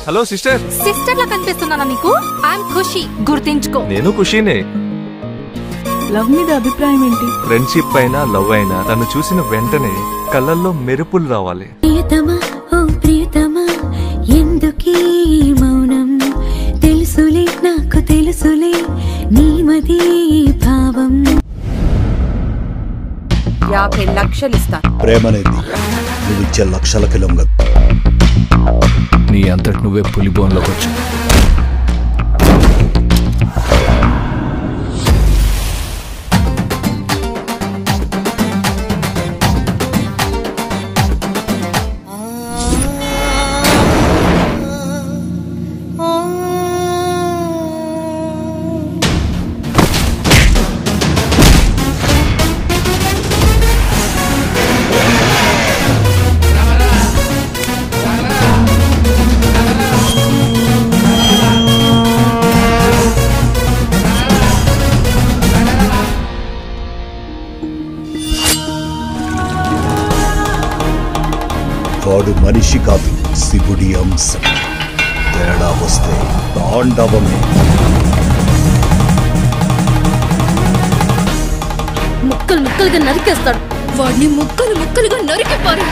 Hello sister. Sister లా కనిపిస్తున్నానా నీకు? I'm ఖుషి, గుర్తించుకో. నేను ఖుషీనే. Love మీద అభిప్రాయం ఏంటి? ఫ్రెండ్షిప్ అయినా లవ్ అయినా తను చూసిన వెంటనే కళ్ళల్లో మెరుపులు రావాలి. ప్రియతమా ఓ ప్రియతమా ఎందుకీ మౌనం, తెలుసులే నాకు తెలుసులే నీమది భావం. 50 లక్షలు ఇస్తాను. ప్రేమనేది నువ్వు ఇచ్చే లక్షలకి లొంగదు. నీ అంతటి నువ్వే పులి బోన్లోకి వచ్చు. వాడు మనిషి కాదు, శివుడి అంశం. తేడా వస్తే తాండవమే. ముక్కలు ముక్కలుగా నరికేస్తాడు. వాడిని ముక్కలు ముక్కలుగా నరికిపారు.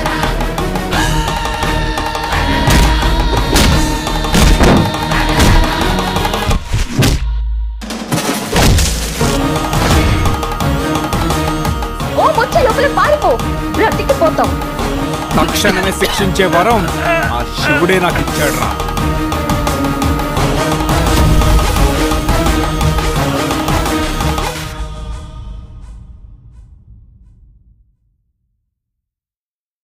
ఓ వచ్చే లోపల పారిపో, బ్రతికిపోతాం. తక్షణమే శిక్షించే వరం ఆ శివుడే నాకు ఇచ్చాడు రా.